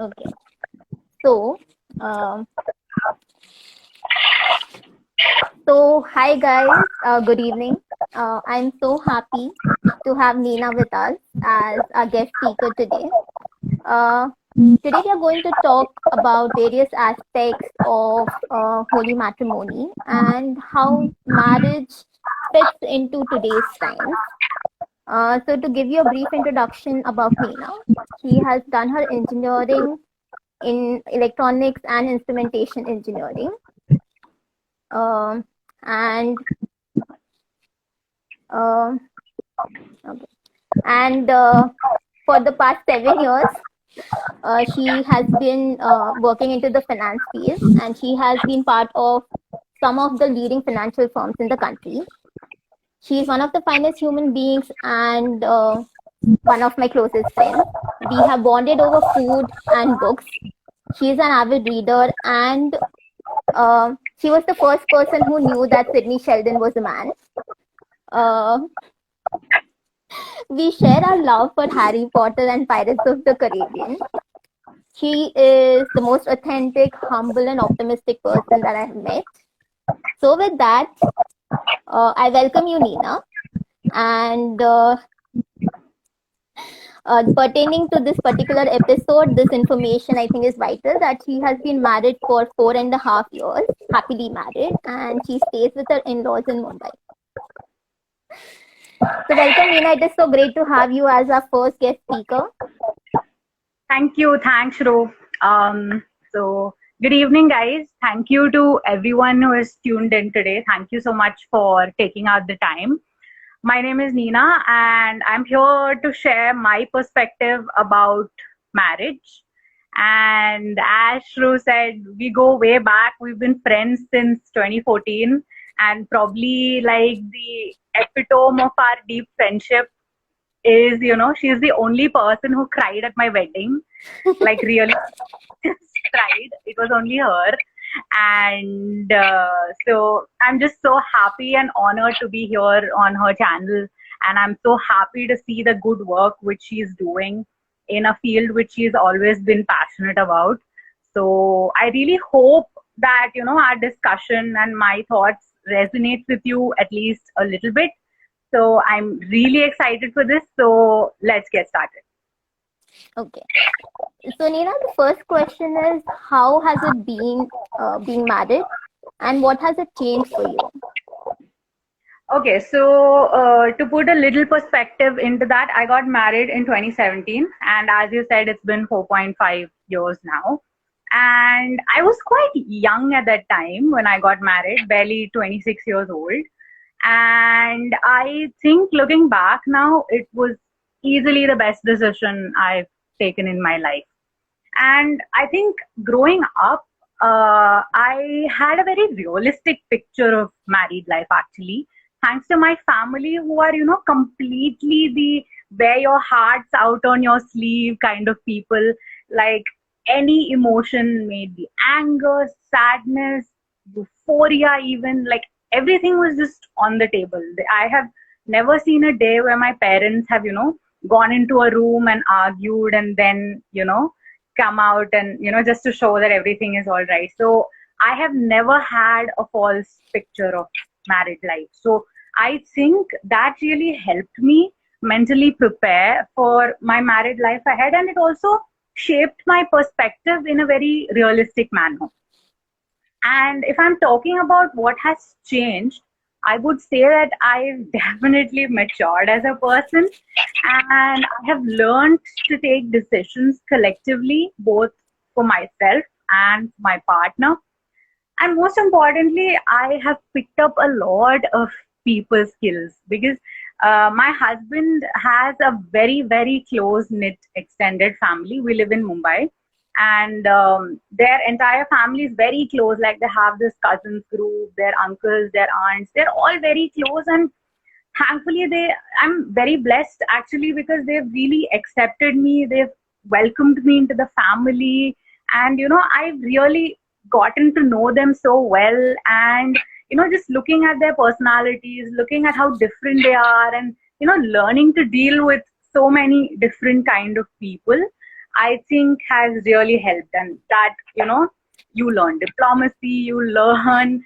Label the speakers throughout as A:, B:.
A: Okay. So, um, hi guys. Good evening. I'm so happy to have Nina with us as our guest speaker today. Uh, Today we are going to talk about various aspects of holy matrimony and how marriage fits into today's times. So, to give you a brief introduction about Nina, she has done her engineering in electronics and instrumentation engineering. Um, and um, okay. And for the past 7 years, she has been working into the finance field, and she has been part of some of the leading financial firms in the country. She is one of the finest human beings and one of my closest friends. We have bonded over food and books. She is an avid reader, and she was the first person who knew that Sidney Sheldon was a man. Uh, we share our love for Harry Potter and Pirates of the Caribbean. She is the most authentic, humble, and optimistic person that I have met. So, with that, I welcome you, Nina. And pertaining to this particular episode, this information I think is vital that she has been married for 4.5 years, happily married, and she stays with her in laws in Mumbai. So, welcome, Nina. It is so great to have you as our first guest speaker.
B: Thank you. Thanks, Shro. So, good evening, guys. Thank you to everyone who is tuned in today. Thank you so much for taking out the time. My name is Nina, and I'm here to share my perspective about marriage. And as Shru said, we go way back. We've been friends since 2014, and probably like the epitome of our deep friendship is, she's the only person who cried at my wedding. Like, really cried. It was only her. And so I'm just so happy and honored to be here on her channel. And I'm so happy to see the good work which she's doing in a field which she's always been passionate about. So I really hope that, our discussion and my thoughts resonates with you at least a little bit. So I'm really excited for this. So let's get started.
A: Okay. So, Nina, the first question is, how has it been being married, and what has it changed for you?
B: Okay, so to put a little perspective into that, I got married in 2017, and as you said, it's been 4.5 years now. And I was quite young at that time when I got married, barely 26 years old. And I think looking back now, it was easily the best decision I've taken in my life. And I think growing up, I had a very realistic picture of married life actually, thanks to my family who are, completely the wear your hearts out on your sleeve kind of people. Like any emotion, maybe anger, sadness, euphoria, even like everything was just on the table. I have never seen a day where my parents have, gone into a room and argued and then, come out and, just to show that everything is all right. So I have never had a false picture of married life. So I think that really helped me mentally prepare for my married life ahead. And it also shaped my perspective in a very realistic manner. And if I'm talking about what has changed, I would say that I've definitely matured as a person, and I have learned to take decisions collectively, both for myself and my partner. And most importantly, I have picked up a lot of people skills because my husband has a very, very close knit extended family. We live in Mumbai, and their entire family is very close. Like they have this cousins group, their uncles, their aunts, they're all very close. And thankfully, I'm very blessed actually because they've really accepted me. They've welcomed me into the family, and I've really gotten to know them so well. And just looking at their personalities, looking at how different they are, and learning to deal with so many different kind of people, I think has really helped. And that, you learn diplomacy, you learn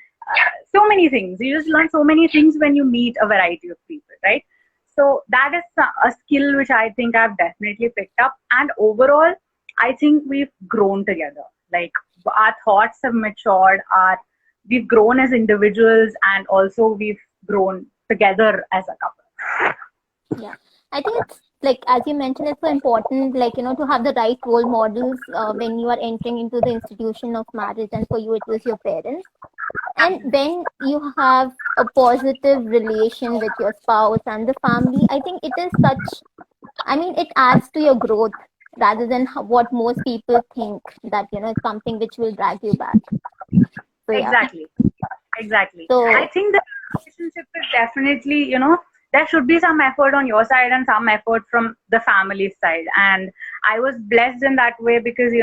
B: so many things. You just learn so many things when you meet a variety of people, right? So that is a skill which I think I've definitely picked up. And overall, I think we've grown together. Like our thoughts have matured, we've grown as individuals, and also we've grown together as a couple.
A: Yeah, I think it's like, as you mentioned, it's so important, like, to have the right role models when you are entering into the institution of marriage, and for you, it was your parents. And when you have a positive relation with your spouse and the family, I think it is such, I mean, it adds to your growth rather than what most people think, that, it's something which will drag you back. So, yeah.
B: Exactly.
A: So,
B: I think the relationship is definitely, there should be some effort on your side and some effort from the family side. And I was blessed in that way because,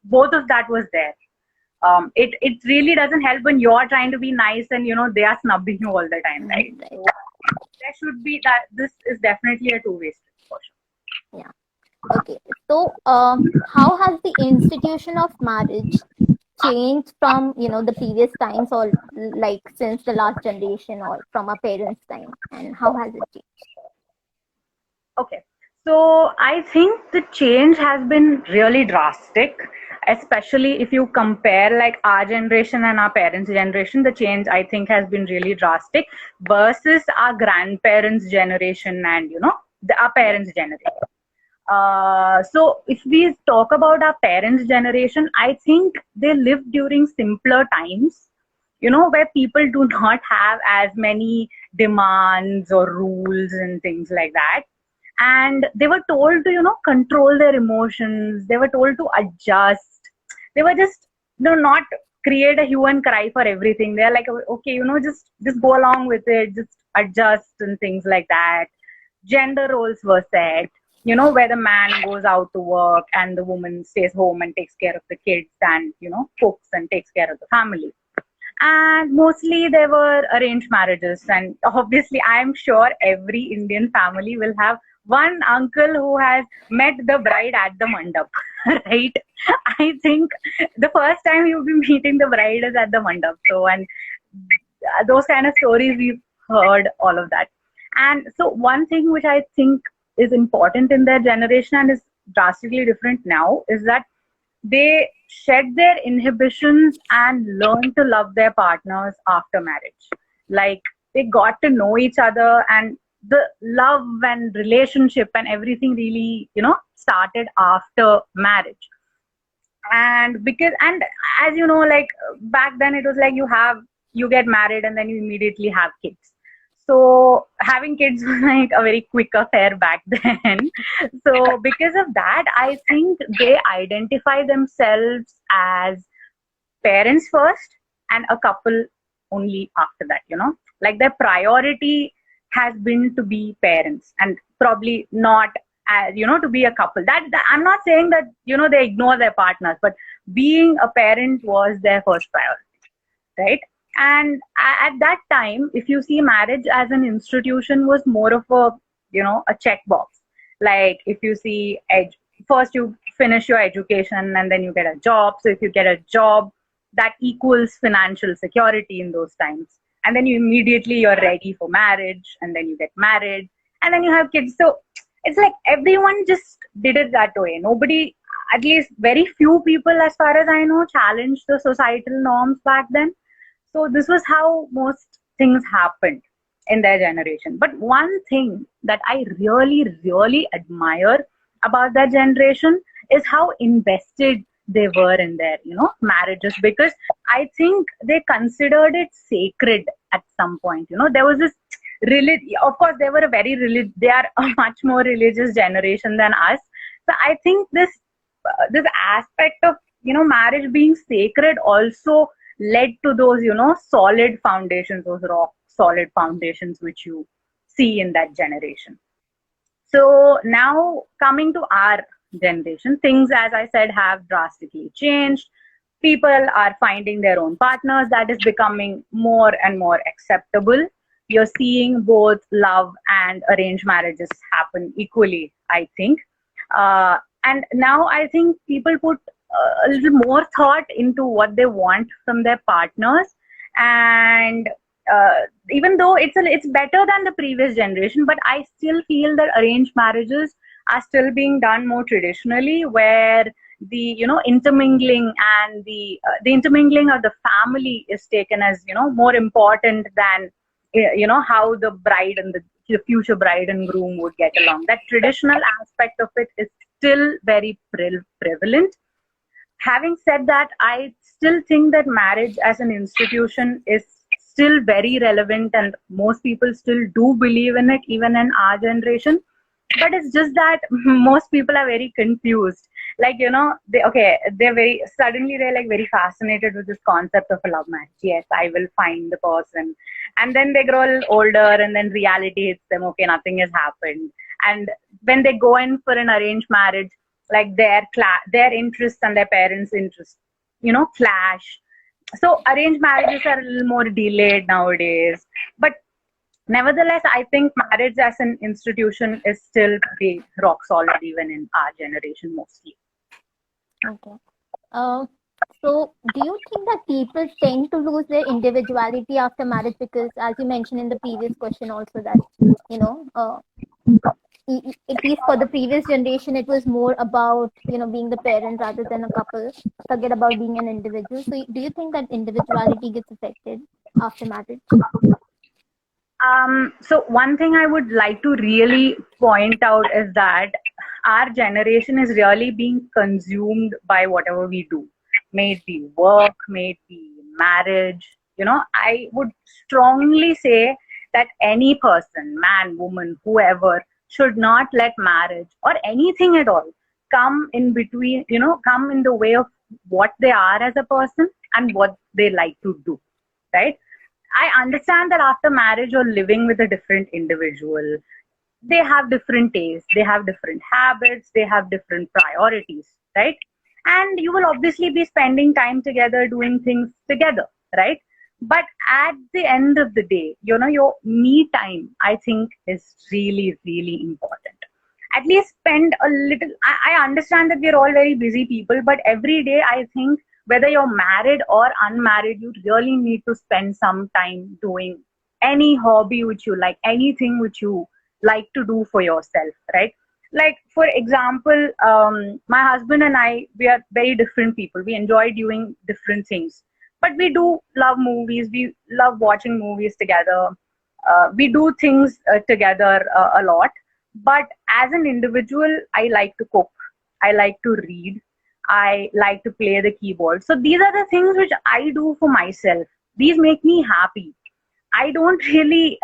B: both of that was there. It really doesn't help when you're trying to be nice and, they are snubbing you all the time, right? So there should be that. This is definitely a two-way street for sure.
A: yeah. Okay. So, how has the institution of marriage changed from, the previous times, or like since the last generation, or from our parents' time, and how has it changed?
B: Okay. So I think the change has been really drastic, especially if you compare like our generation and our parents' generation. The change I think has been really drastic versus our grandparents' generation and our parents' generation. So if we talk about our parents' generation, I think they lived during simpler times, where people do not have as many demands or rules and things like that. And they were told to, control their emotions. They were told to adjust. They were just, not create a hue and cry for everything. They're like, okay, just go along with it, just adjust and things like that. Gender roles were set, where the man goes out to work and the woman stays home and takes care of the kids and, cooks and takes care of the family. And mostly they were arranged marriages. And obviously, I'm sure every Indian family will have one uncle who has met the bride at the mandap, right? I think the first time you'll be meeting the bride is at the mandap. So, and those kind of stories we've heard, all of that. And so, one thing which I think is important in their generation and is drastically different now is that they shed their inhibitions and learn to love their partners after marriage. Like they got to know each other, and the love and relationship and everything really, started after marriage. And as you know, like back then it was like you get married and then you immediately have kids. So having kids was like a very quick affair back then. So because of that, I think they identify themselves as parents first and a couple only after that, like their priority has been to be parents and probably not as, to be a couple. That I'm not saying that, they ignore their partners, but being a parent was their first priority, right? And at that time, if you see marriage as an institution was more of a, a checkbox. Like if you see, first you finish your education and then you get a job. So if you get a job, that equals financial security in those times. And then you're ready for marriage, and then you get married, and then you have kids. So it's like everyone just did it that way. Nobody, at least very few people, as far as I know, challenged the societal norms back then. So this was how most things happened in their generation. But one thing that I really, really admire about that generation is how invested they were in their, marriages, because I think they considered it sacred at some point. There was this of course, they were they are a much more religious generation than us. So I think this aspect of, marriage being sacred also led to those, solid foundations, those rock solid foundations which you see in that generation. So now coming to our generation, things, as I said, have drastically changed. People are finding their own partners. That is becoming more and more acceptable. You're seeing both love and arranged marriages happen equally, I think. And now I think people put a little more thought into what they want from their partners. And uh, even though it's better than the previous generation, but I still feel that arranged marriages are still being done more traditionally, where the intermingling and the intermingling of the family is taken as more important than how the bride and the future bride and groom would get along. That traditional aspect of it is still very prevalent. Having said that, I still think that marriage as an institution is still very relevant, and most people still do believe in it, even in our generation. But it's just that most people are very confused. Like, they're very suddenly they're like very fascinated with this concept of a love marriage. Yes, I will find the person. And then they grow a little older, and then reality hits them. Okay, nothing has happened. And when they go in for an arranged marriage, like their interests and their parents' interests, clash. So arranged marriages are a little more delayed nowadays. But nevertheless, I think marriage as an institution is still pretty rock solid even in our generation mostly.
A: Okay. Um, so do you think that people tend to lose their individuality after marriage? Because as you mentioned in the previous question also that, you know, at least for the previous generation, it was more about, being the parent rather than a couple. Forget about being an individual. So do you think that individuality gets affected after marriage?
B: So one thing I would like to really point out is that our generation is really being consumed by whatever we do. May it be work, may it be marriage. I would strongly say that any person, man, woman, whoever, should not let marriage or anything at all come in between, come in the way of what they are as a person and what they like to do, right? I understand that after marriage or living with a different individual, they have different tastes, they have different habits, they have different priorities, right? And you will obviously be spending time together, doing things together, right? But at the end of the day, your me time, I think, is really, really important. At least spend a little. I understand that we're all very busy people, but every day I think, whether you're married or unmarried, you really need to spend some time doing any hobby which you like, anything which you like to do for yourself, right? Like, for example, my husband and I, we are very different people. We enjoy doing different things, but we do love movies. We love watching movies together. We do things together a lot. But as an individual, I like to cook. I like to read. I like to play the keyboard. So these are the things which I do for myself. These make me happy. I don't really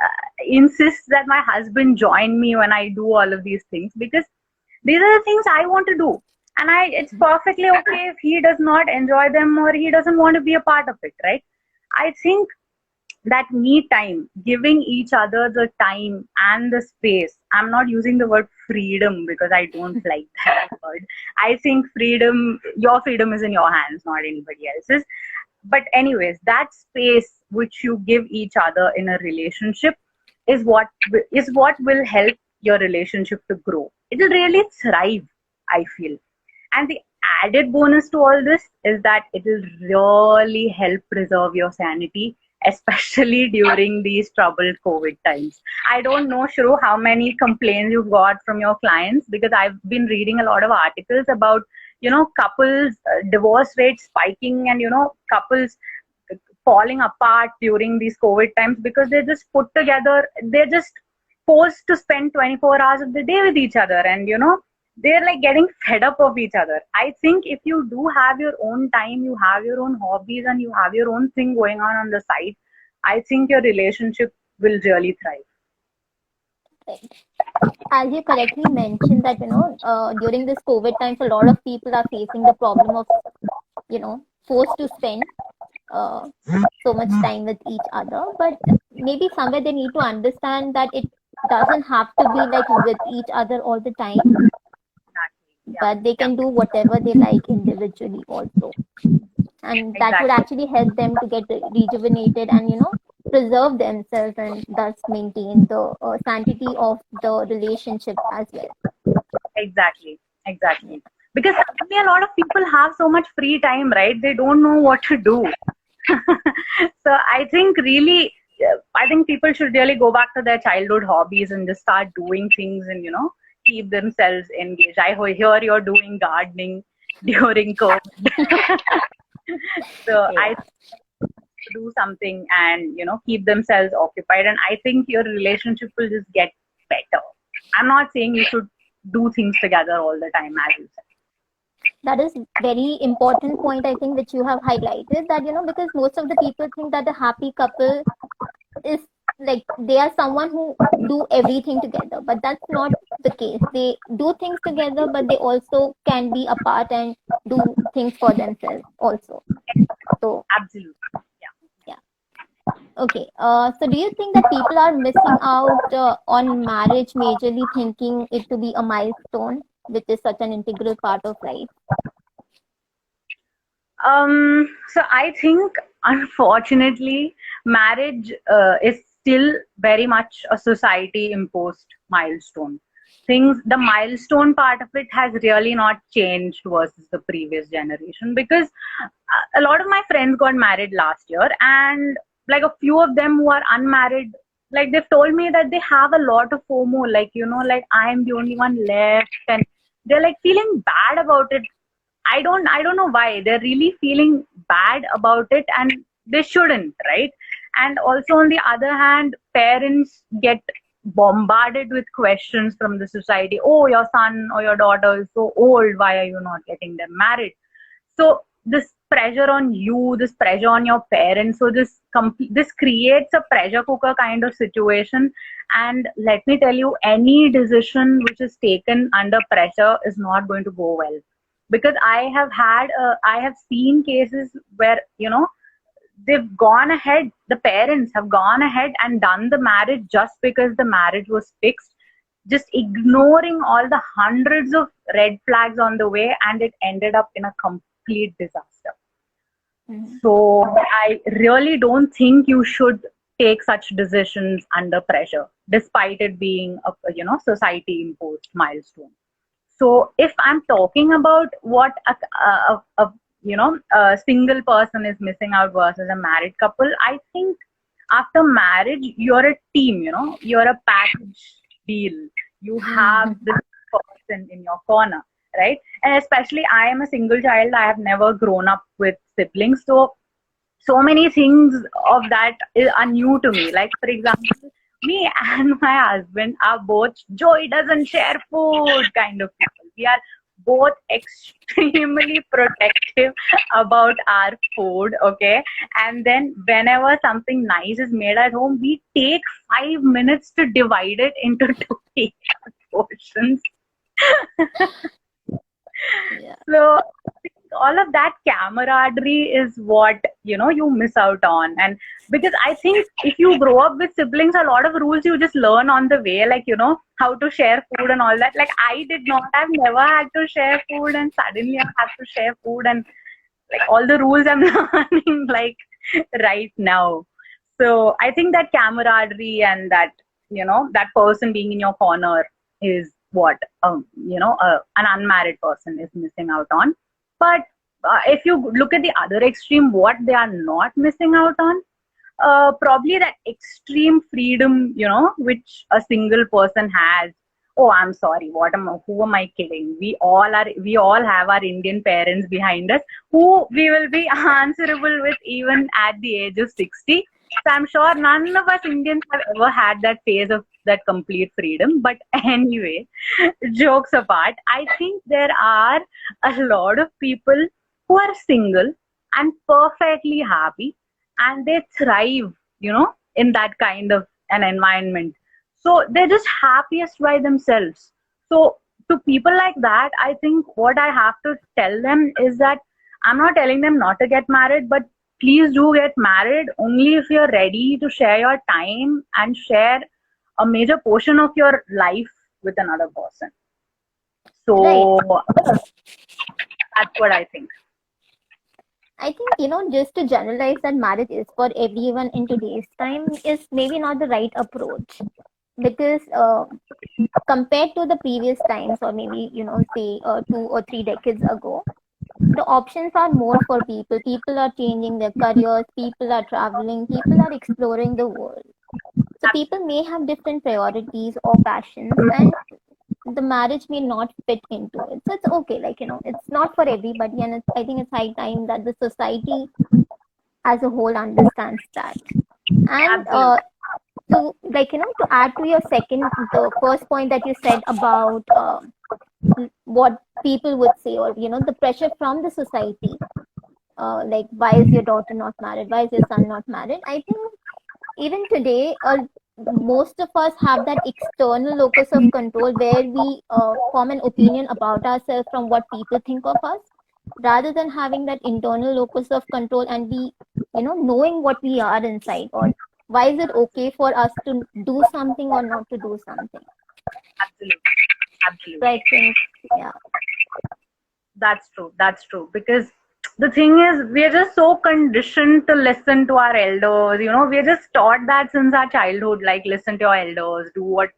B: insist that my husband join me when I do all of these things, because these are the things I want to do. And it's perfectly okay if he does not enjoy them or he doesn't want to be a part of it, right? I think that me time, giving each other the time and the space. I'm not using the word freedom because I don't like that word. I think your freedom is in your hands, not anybody else's. But anyways, that space which you give each other in a relationship is what will help your relationship to grow. It will really thrive, I feel. And the added bonus to all this is that it will really help preserve your sanity, especially during these troubled COVID times. I don't know, Shru, how many complaints you've got from your clients, because I've been reading a lot of articles about, couples, divorce rates spiking, and, couples falling apart during these COVID times because they're just forced to spend 24 hours of the day with each other, and they're like getting fed up of each other. I think if you do have your own time, you have your own hobbies, and you have your own thing going on the side, I think your relationship will really thrive.
A: As you correctly mentioned that, during this COVID times, a lot of people are facing the problem of, forced to spend uh, so much time with each other. But maybe somewhere they need to understand that it doesn't have to be like with each other all the time,
B: Yeah.
A: but they can do whatever they like individually also. And that would actually help them to get rejuvenated and, preserve themselves and thus maintain the sanctity of the relationship as well.
B: Exactly. Exactly. Because suddenly a lot of people have so much free time, right? They don't know what to do. So I think really, I think people should really go back to their childhood hobbies and just start doing things and, keep themselves engaged. I hear you're doing gardening during COVID. So I do something and, keep themselves occupied. And I think your relationship will just get better. I'm not saying you should do things together all the time, as you said.
A: That is very important point, I think, which you have highlighted, that because most of the people think that a happy couple is like they are someone who do everything together, but that's not the case. They do things together, but they also can be apart and do things for themselves also. So
B: Absolutely.
A: yeah. Okay. So do you think that people are missing out on marriage majorly thinking it to be a milestone, which is such an integral part of life?
B: So I think, unfortunately, marriage is still very much a society imposed milestone. The milestone part of it has really not changed versus the previous generation, because a lot of my friends got married last year, and like a few of them who are unmarried, like they've told me that they have a lot of FOMO, like, like I'm the only one left, and they're like feeling bad about it. I don't know why they're really feeling bad about it, and they shouldn't, right? And also on the other hand, parents get bombarded with questions from the society. Oh, your son or your daughter is so old, why are you not getting them married? So this pressure on you, this pressure on your parents, so this creates a pressure cooker kind of situation. And let me tell you, any decision which is taken under pressure is not going to go well, because I have seen cases where, they've gone ahead, the parents have gone ahead and done the marriage just because the marriage was fixed, just ignoring all the hundreds of red flags on the way, and it ended up in a complete disaster.
A: Mhm.
B: So I really don't think you should take such decisions under pressure, despite it being a, society imposed milestone. So if I'm talking about what a single person is missing out versus a married couple, I think after marriage you're a team. You're a package deal. You have this person in your corner, right? And especially I am a single child. I have never grown up with siblings, so many things of that are new to me. Like, for example, me and my husband are both Joey doesn't share food kind of people. We are both extremely protective about our food, okay? And then whenever something nice is made at home, we take 5 minutes to divide it into two equal portions.
A: Yeah.
B: So all of that camaraderie is what you miss out on. And because I think if you grow up with siblings, a lot of rules you just learn on the way, like how to share food and all that. Like I did not, I've never had to share food, and suddenly I have to share food, and like all the rules I'm learning like right now. So I think that camaraderie and that that person being in your corner is what an unmarried person is missing out on. But if you look at the other extreme, what they are not missing out on, probably that extreme freedom, which a single person has. Oh, I'm sorry. Who am I kidding? We all have our Indian parents behind us who we will be answerable with even at the age of 60. So I'm sure none of us Indians have ever had that phase of that complete freedom. But anyway, jokes apart, I think there are a lot of people who are single and perfectly happy, and they thrive, in that kind of an environment. So they're just happiest by themselves. So to people like that, I think what I have to tell them is that I'm not telling them not to get married, but please do get married only if you're ready to share your time and share a major portion of your life with another person.
A: Right.
B: So that's what I think.
A: I think, just to generalize that marriage is for everyone in today's time is maybe not the right approach. because compared to the previous times, or maybe say 2 or 3 decades ago, the options are more for people. People are changing their careers, people are traveling, people are exploring the world. So people may have different priorities or passions, and the marriage may not fit into it. So it's okay, like it's not for everybody, and I think it's high time that the society as a whole understands that. And
B: Absolutely.
A: to to add to your the first point that you said about what people would say, or the pressure from the society, like why is your daughter not married, why is your son not married. I think even today, most of us have that external locus of control where we form an opinion about ourselves from what people think of us, rather than having that internal locus of control and we knowing what we are inside, or why is it okay for us to do something or not to do something.
B: Absolutely.
A: So I
B: Absolutely.
A: think, yeah.
B: That's true. That's true. Because the thing is, we are just so conditioned to listen to our elders. We are just taught that since our childhood, like listen to your elders, do what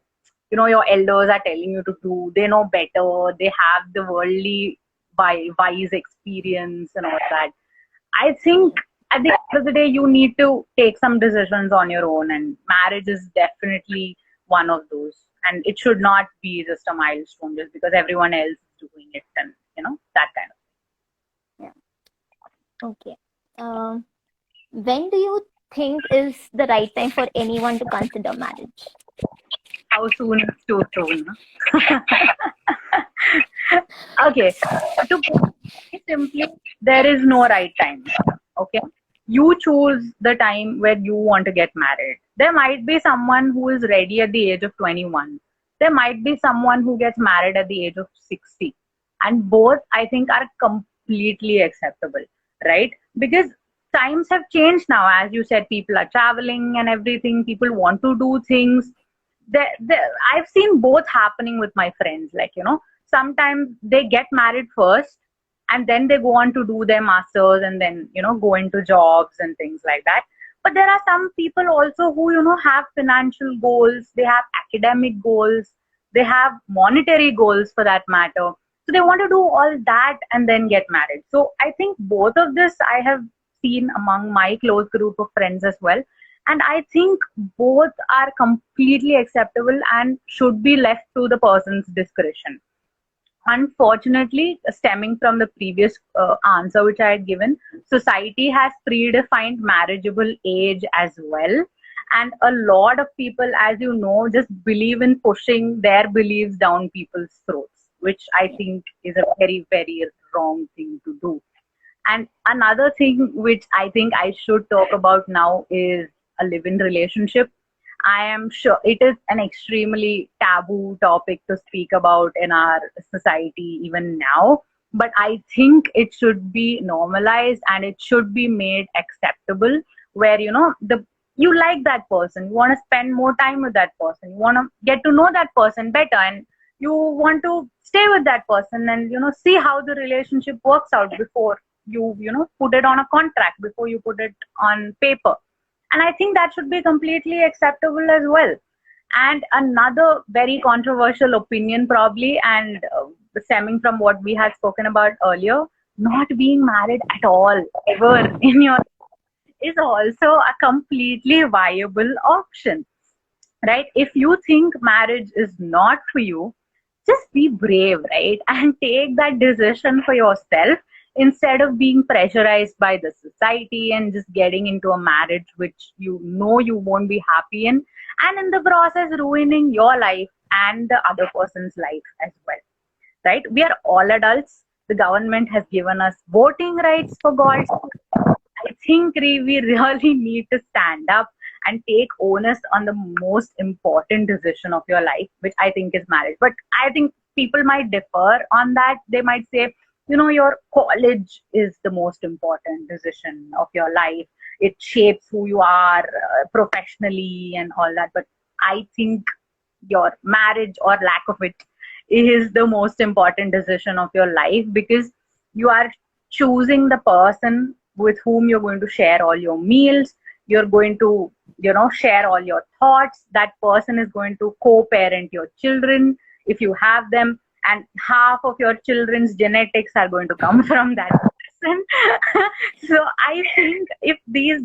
B: your elders are telling you to do. They know better. They have the worldly wise experience and all that. I think at the end of the day, you need to take some decisions on your own, and marriage is definitely one of those. And it should not be just a milestone just because everyone else is doing it, and that kind of.
A: Yeah. Okay. When do you think is the right time for anyone to consider marriage?
B: How soon is too soon? Okay, to put it simply, there is no right time. Okay, you choose the time where you want to get married. There might be someone who is ready at the age of 21. There might be someone who gets married at the age of 60. And both, I think, are completely acceptable, right? Because times have changed now. As you said, people are traveling and everything. People want to do things. I've seen both happening with my friends. Like, sometimes they get married first and then they go on to do their masters and then, go into jobs and things like that. But there are some people also who, have financial goals, they have academic goals, they have monetary goals for that matter. So they want to do all that and then get married. So I think both of this I have seen among my close group of friends as well. And I think both are completely acceptable and should be left to the person's discretion. Unfortunately, stemming from the previous answer which I had given, society has predefined marriageable age as well. And a lot of people, as you know, just believe in pushing their beliefs down people's throats, which I
A: Yeah.
B: think is a very, very wrong thing to do. And another thing which I think I should talk about now is a live-in relationship. I am sure it is an extremely taboo topic to speak about in our society even now. But I think it should be normalized and it should be made acceptable where you like that person, you want to spend more time with that person, you want to get to know that person better, and you want to stay with that person and see how the relationship works out before you put it on a contract, before you put it on paper. And I think that should be completely acceptable as well. And another very controversial opinion, probably, and stemming from what we had spoken about earlier, not being married at all ever in your is also a completely viable option, right? If you think marriage is not for you, just be brave, right? And take that decision for yourself instead of being pressurized by the society and just getting into a marriage which you won't be happy in, and in the process ruining your life and the other person's life as well, right? We are all adults. The government has given us voting rights, for God's sake. I think we really need to stand up and take onus on the most important decision of your life, which I think is marriage. But I think people might differ on that. They might say, your college is the most important decision of your life. It shapes who you are professionally and all that. But I think your marriage or lack of it is the most important decision of your life, because you are choosing the person with whom you're going to share all your meals. You're going to share all your thoughts. That person is going to co-parent your children if you have them, and half of your children's genetics are going to come from that person. So I think if these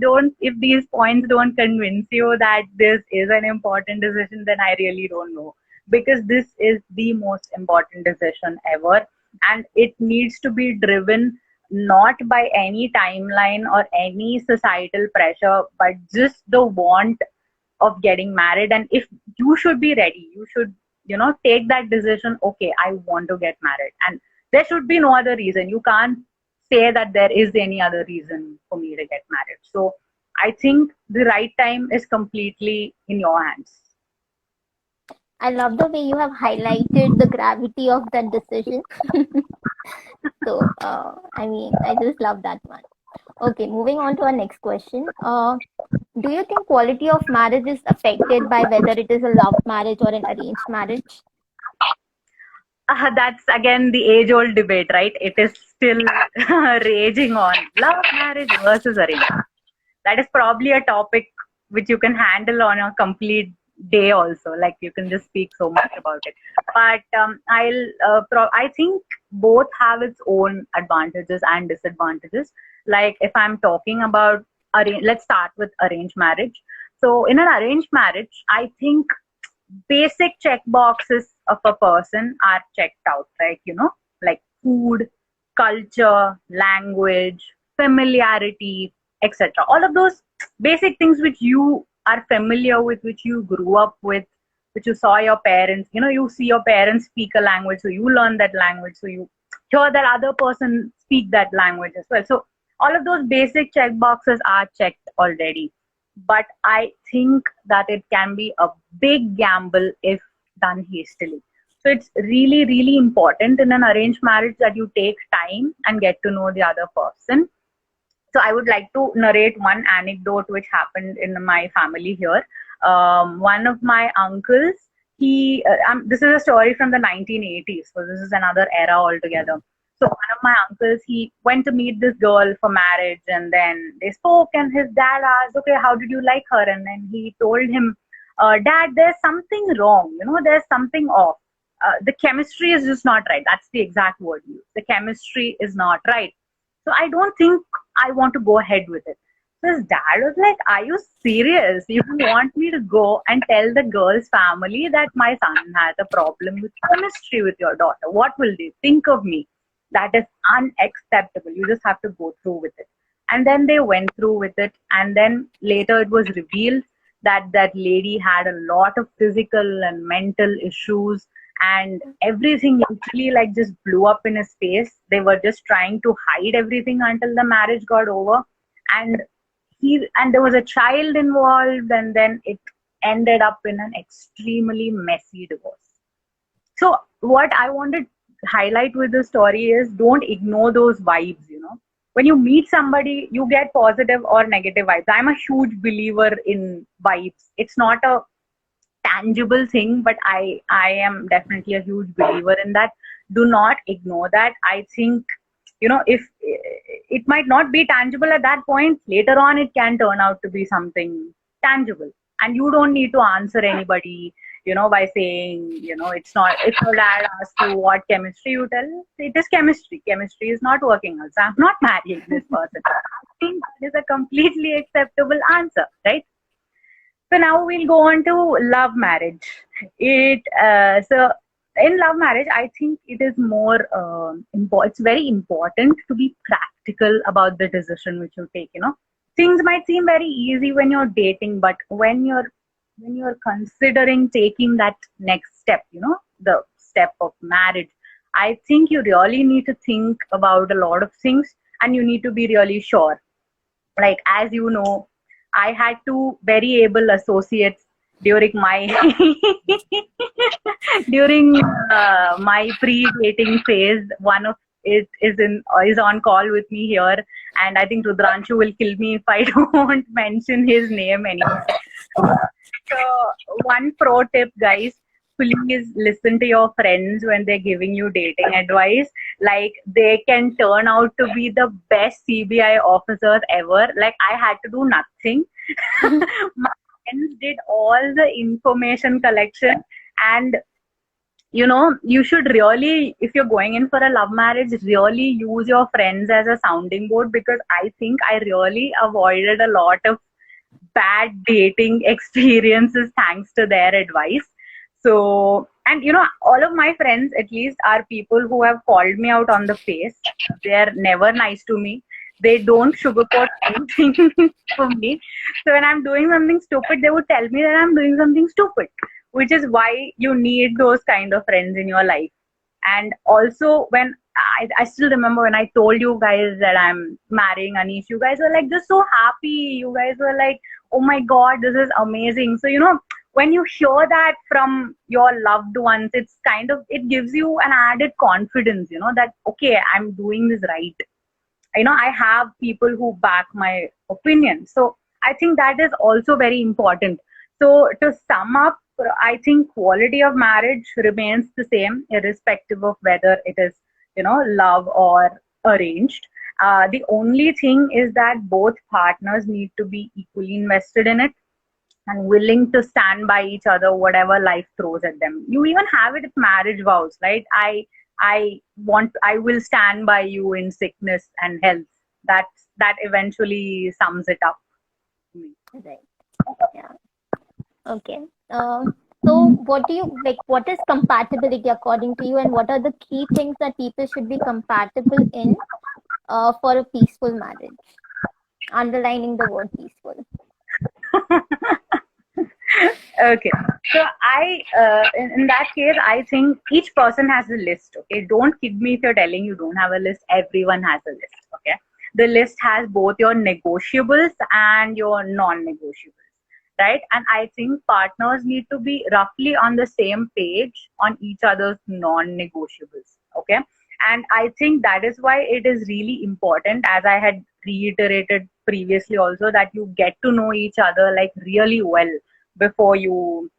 B: points don't convince you that this is an important decision, then I really don't know, because this is the most important decision ever, and it needs to be driven not by any timeline or any societal pressure, but just the want of getting married. And if you should be ready, you should, take that decision. Okay, I want to get married, and there should be no other reason. You can't say that there is any other reason for me to get married. So I think the right time is completely in your hands.
A: I love the way you have highlighted the gravity of that decision. So, I just love that one. Okay, moving on to our next question. Do you think quality of marriage is affected by whether it is a love marriage or an arranged marriage?
B: That's again the age-old debate, right? It is still raging on. Love marriage versus arranged. That is probably a topic which you can handle on a complete day also. Like, you can just speak so much about it. But I think both have its own advantages and disadvantages. Like, if I'm talking about let's start with arranged marriage. So in an arranged marriage, I think basic check boxes of a person are checked out, right? Like food, culture, language, familiarity, etc. All of those basic things which you are familiar with, which you grew up with, which you saw your parents, you see your parents speak a language, so you learn that language, so you hear that other person speak that language as well. So all of those basic check boxes are checked already. But I think that it can be a big gamble if done hastily. So it's really, really important in an arranged marriage that you take time and get to know the other person. So I would like to narrate one anecdote which happened in my family here. One of my uncles, this is a story from the 1980s, so this is another era altogether. So one of my uncles, he went to meet this girl for marriage, and then they spoke, and his dad asked, okay, how did you like her? And then he told him, Dad, there's something wrong, there's something off. The chemistry is just not right. That's the exact word used. The chemistry is not right. So I don't think I want to go ahead with it. So his dad was like, are you serious? You want me to go and tell the girl's family that my son has a problem with chemistry with your daughter? What will they think of me? That is unacceptable. You just have to go through with it. And then they went through with it. And then later it was revealed that that lady had a lot of physical and mental issues, and everything literally like just blew up in his face. They were just trying to hide everything until the marriage got over. And there was a child involved, and then it ended up in an extremely messy divorce. So what I wanted highlight with the story is, don't ignore those vibes. When you meet somebody, you get positive or negative vibes. I'm a huge believer in vibes. It's not a tangible thing, but I am definitely a huge believer in that. Do not ignore that. I think, if it might not be tangible at that point, later on it can turn out to be something tangible, and you don't need to answer anybody by saying, it's not. If your dad asks you what chemistry, you tell it is chemistry. Chemistry is not working out, so I'm not marrying this person. I think that is a completely acceptable answer, right? So now we'll go on to love marriage. So in love marriage, I think it is more it's very important to be practical about the decision which you take. Things might seem very easy when you're dating, but when you're considering taking that next step, the step of marriage, I think you really need to think about a lot of things, and you need to be really sure. Like, as you know, I had two very able associates during my my pre-dating phase. One of it is on call with me here, and I think Rudranshu will kill me if I don't mention his name anymore. So one pro tip, guys: please listen to your friends when they're giving you dating advice. Like, they can turn out to be the best CBI officers ever. Like, I had to do nothing. My friends did all the information collection. And you should really, if you're going in for a love marriage, really use your friends as a sounding board, because I think I really avoided a lot of bad dating experiences thanks to their advice. So, and all of my friends at least are people who have called me out on the face. They're never nice to me. They don't sugarcoat anything for me. So when I'm doing something stupid, they would tell me that I'm doing something stupid, which is why you need those kind of friends in your life. And also, when I still remember when I told you guys that I'm marrying Anish, you guys were like just so happy. You guys were like, oh my God, this is amazing. So, when you hear that from your loved ones, it gives you an added confidence, that, okay, I'm doing this right. I have people who back my opinion. So I think that is also very important. So to sum up, I think quality of marriage remains the same, irrespective of whether it is, love or arranged. The only thing is that both partners need to be equally invested in it and willing to stand by each other, whatever life throws at them. You even have it with marriage vows, right? I will stand by you in sickness and health. That eventually sums it up to me.
A: Right. Yeah. Okay. So what do you like? What is compatibility according to you, and what are the key things that people should be compatible in for a peaceful marriage? Underlining the word peaceful.
B: Okay, so in that case, I think each person has a list. Okay, don't kid me if you're telling you don't have a list. Everyone has a list. Okay, the list has both your negotiables and your non-negotiables, right? And I think partners need to be roughly on the same page on each other's non-negotiables. Okay, and I think that is why it is really important, as I had reiterated previously also, that you get to know each other like really well before you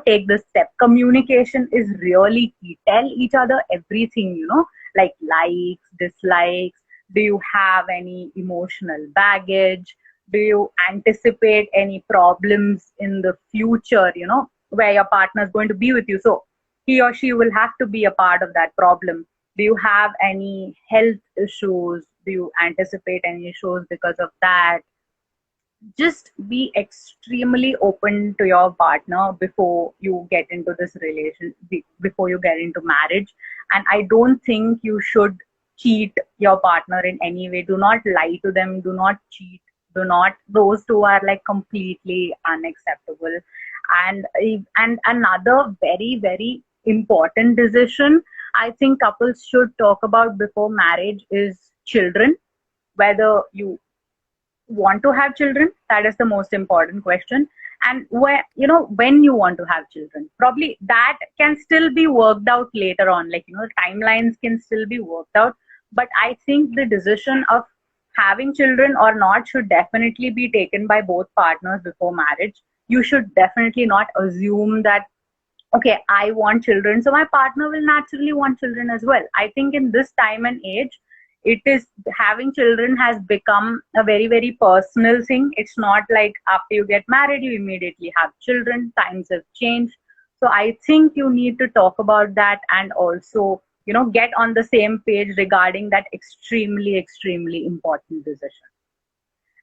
B: take this step. Communication is really key. Tell each other everything, like likes, dislikes. Do you have any emotional baggage? Do you anticipate any problems in the future, where your partner is going to be with you, so he or she will have to be a part of that problem? Do you have any health issues? Do you anticipate any issues because of that? Just be extremely open to your partner before you get into this relation, before you get into marriage. And I don't think you should cheat your partner in any way. Do not lie to them, do not cheat, do not, those two are like completely unacceptable. And another very, very important decision I think couples should talk about before marriage is children. Whether you want to have children, that is the most important question. And when you want to have children, probably that can still be worked out later on, like timelines can still be worked out. But I think the decision of having children or not should definitely be taken by both partners before marriage. You should definitely not assume that, okay, I want children, so my partner will naturally want children as well. I think in this time and age, it is, having children has become a very, very personal thing. It's not like after you get married you immediately have children. Times have changed. So I think you need to talk about that, and also get on the same page regarding that extremely, extremely important decision.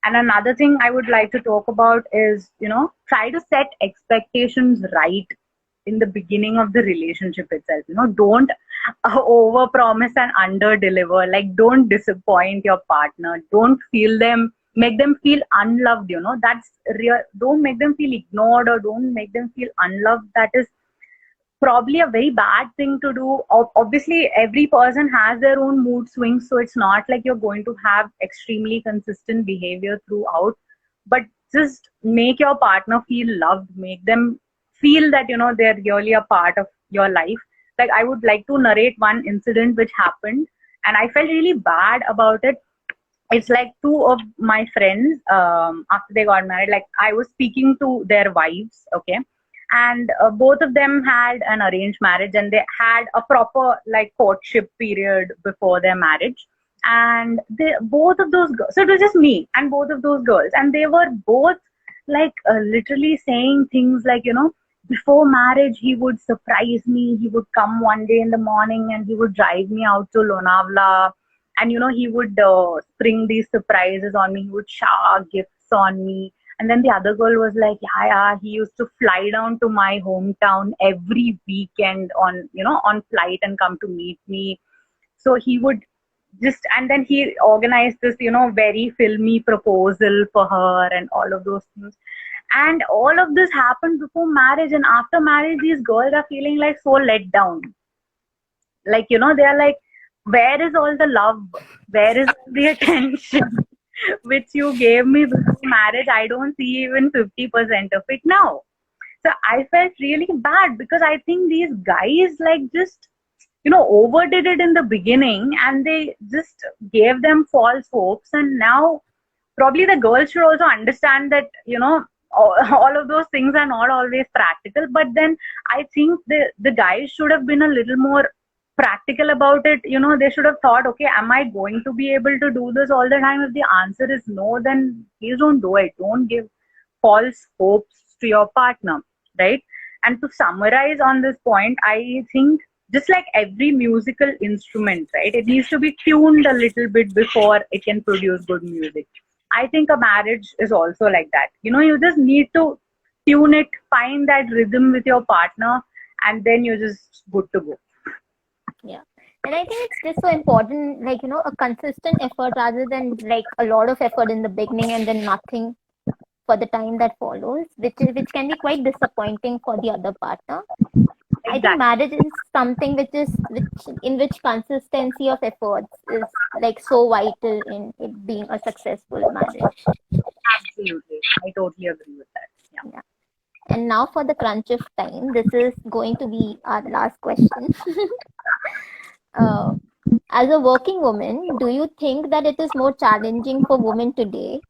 B: And another thing I would like to talk about is, try to set expectations right in the beginning of the relationship itself. Don't over promise and under deliver. Like, don't disappoint your partner. Don't make them feel unloved. That's real. Don't make them feel ignored, or don't make them feel unloved. That is probably a very bad thing to do. Obviously, every person has their own mood swings, so it's not like you're going to have extremely consistent behavior throughout. But just make your partner feel loved. Make them feel that they're really a part of your life. Like, I would like to narrate one incident which happened, and I felt really bad about it. It's like two of my friends, after they got married, like I was speaking to their wives, okay, and both of them had an arranged marriage, and they had a proper like courtship period before their marriage. And they both of those girls, so it was just me and both of those girls, and they were both like literally saying things like, before marriage he would surprise me, he would come one day in the morning and he would drive me out to Lonavala, and he would spring these surprises on me, he would shower gifts on me. And then the other girl was like, yeah, yeah, he used to fly down to my hometown every weekend on flight and come to meet me. So he would and then he organized this, very filmy proposal for her and all of those things. And all of this happened before marriage, and after marriage, these girls are feeling like so let down. Like, they are like, where is all the love? Where is the attention which you gave me before marriage? I don't see even 50% of it now. So I felt really bad because I think these guys like just, overdid it in the beginning, and they just gave them false hopes. And now probably the girls should also understand that, all of those things are not always practical. But then I think the guys should have been a little more practical about it. They should have thought, okay, am I going to be able to do this all the time? If the answer is no, then please don't do it. Don't give false hopes to your partner, right? And to summarize on this point, I think just like every musical instrument, right, it needs to be tuned a little bit before it can produce good music. I think a marriage is also like that. You just need to tune it, find that rhythm with your partner, and then you're just good to go.
A: Yeah. And I think it's just so important, like, a consistent effort rather than like a lot of effort in the beginning and then nothing for the time that follows, which can be quite disappointing for the other partner. Exactly. I think marriage is something in which consistency of efforts is like so vital in it being a successful marriage.
B: Absolutely. I totally agree with that. Yeah.
A: And now for the crunch of time, this is going to be our last question. As a working woman, do you think that it is more challenging for women today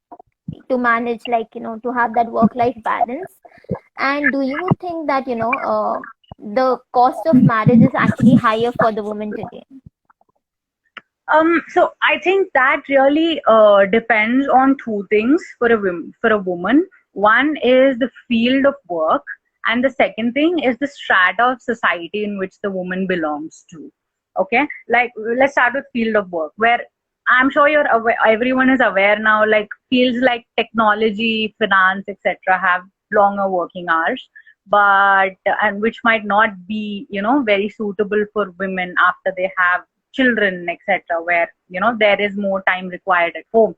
A: to manage, like, to have that work-life balance? And do you think that, the cost of marriage is actually higher for the woman today?
B: So I think that really depends on two things for a woman. One is the field of work, and the second thing is the strata of society in which the woman belongs to. Okay, like let's start with field of work, where I'm sure everyone is aware now. Like fields like technology, finance, etc., have longer working hours, and which might not be very suitable for women after they have children, etc., where there is more time required at home.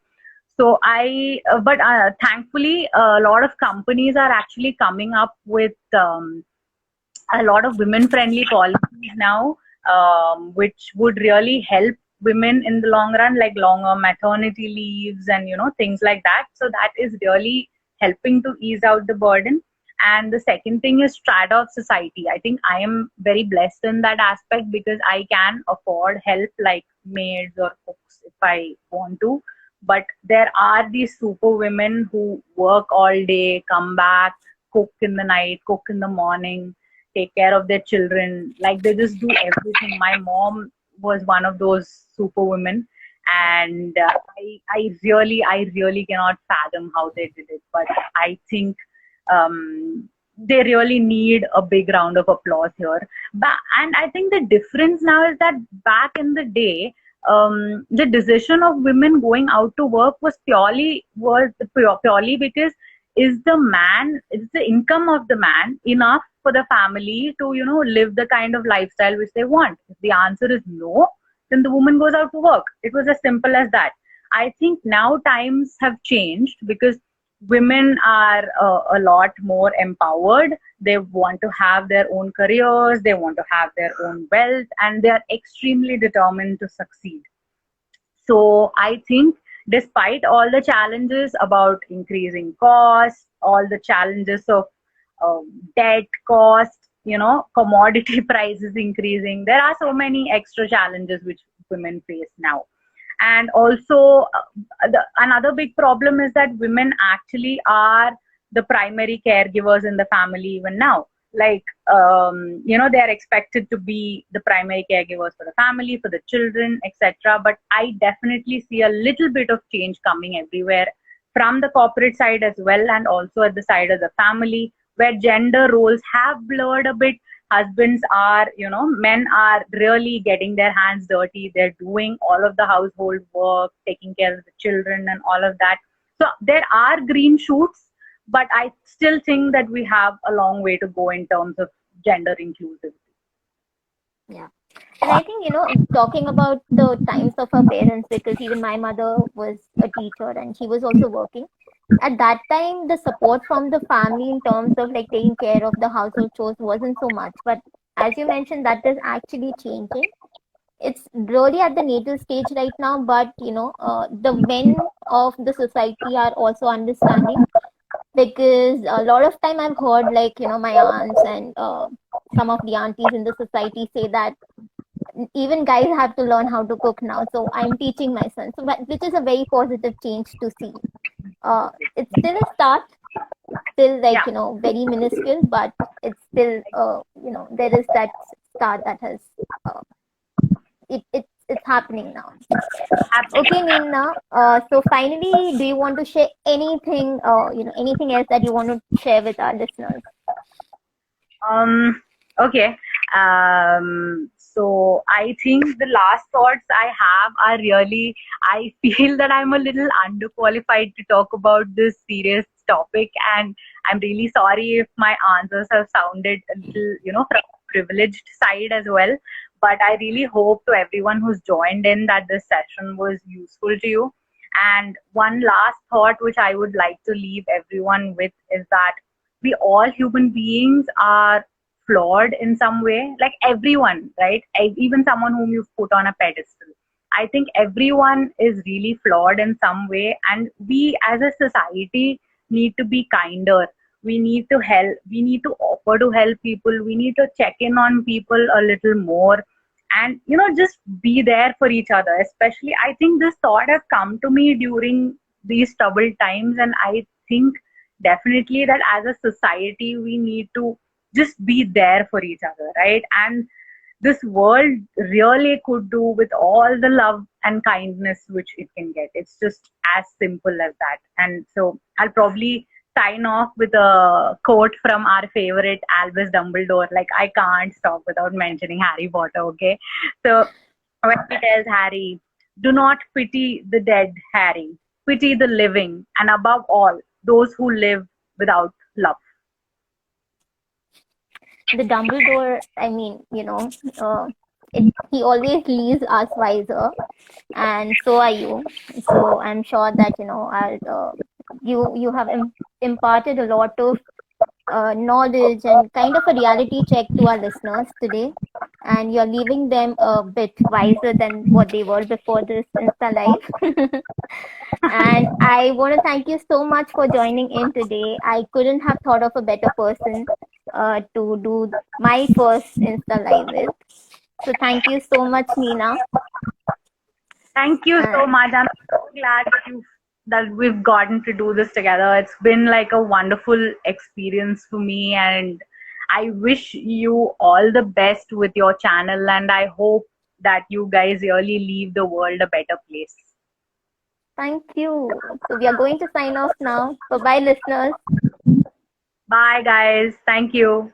B: So but thankfully a lot of companies are actually coming up with a lot of women friendly policies now, which would really help women in the long run, like longer maternity leaves and things like that. So that is really helping to ease out the burden. And the second thing is strata of society. I think I am very blessed in that aspect because I can afford help like maids or cooks if I want to. But there are these super women who work all day, come back, cook in the night, cook in the morning, take care of their children. Like they just do everything. My mom was one of those super women, and I really cannot fathom how they did it. But I think they really need a big round of applause here. And I think the difference now is that back in the day, the decision of women going out to work was purely because is the income of the man enough for the family to live the kind of lifestyle which they want? If the answer is no, then the woman goes out to work. It was as simple as that. I think now times have changed because women are a lot more empowered. They want to have their own careers, they want to have their own wealth, and they are extremely determined to succeed. So I think despite all the challenges about increasing costs, all the challenges of debt cost, commodity prices increasing, there are so many extra challenges which women face now. And also another big problem is that women actually are the primary caregivers in the family even now. Like, they are expected to be the primary caregivers for the family, for the children, etc. But I definitely see a little bit of change coming everywhere, from the corporate side as well, and also at the side of the family, where gender roles have blurred a bit. Husbands are, men are really getting their hands dirty. They're doing all of the household work, taking care of the children and all of that. So there are green shoots, but I still think that we have a long way to go in terms of gender inclusivity.
A: Yeah. And I think, talking about the times of our parents, because even my mother was a teacher and she was also working. At that time, the support from the family in terms of like taking care of the household chores wasn't so much. But as you mentioned, that is actually changing. It's really at the natal stage right now, but the men of the society are also understanding, because a lot of time I've heard, like, my aunts and some of the aunties in the society say that even guys have to learn how to cook now. So I'm teaching my son, so which is a very positive change to see. It's still a start, still like
B: Yeah,
A: very minuscule, but it's still there is that start that has uh, it's happening now. Okay,
B: absolutely.
A: Nina. So finally, do you want to share anything, anything else that you want to share with our listeners?
B: Okay. So I think the last thoughts I have are really, I feel that I'm a little underqualified to talk about this serious topic, and I'm really sorry if my answers have sounded a little, from a privileged side as well. But I really hope to everyone who's joined in that this session was useful to you. And one last thought which I would like to leave everyone with is that we all human beings are flawed in some way, like everyone, right? Even someone whom you've put on a pedestal. I think everyone is really flawed in some way, and we as a society need to be kinder. We need to help, we need to offer to help people, we need to check in on people a little more, and just be there for each other. Especially, I think this thought has come to me during these troubled times, and I think definitely that as a society we need to just be there for each other, right? And this world really could do with all the love and kindness which it can get. It's just as simple as that. And so I'll probably sign off with a quote from our favorite Albus Dumbledore. Like, I can't stop without mentioning Harry Potter, okay? So when he tells Harry, do not pity the dead, Harry. Pity the living, and above all, those who live without love.
A: The Dumbledore, I mean, he always leaves us wiser, and so are you. So I'm sure that you have imparted a lot of knowledge and kind of a reality check to our listeners today, and you're leaving them a bit wiser than what they were before this Insta Live. And I want to thank you so much for joining in today. I couldn't have thought of a better person to do my first Insta Live with. So thank you so much, Nina.
B: Thank you so
A: And
B: much. I'm so glad that we've gotten to do this together. It's been like a wonderful experience for me, and I wish you all the best with your channel, and I hope that you guys really leave the world a better place.
A: thank you. So we are going to sign off now. Bye bye, listeners.
B: Bye, guys. Thank you.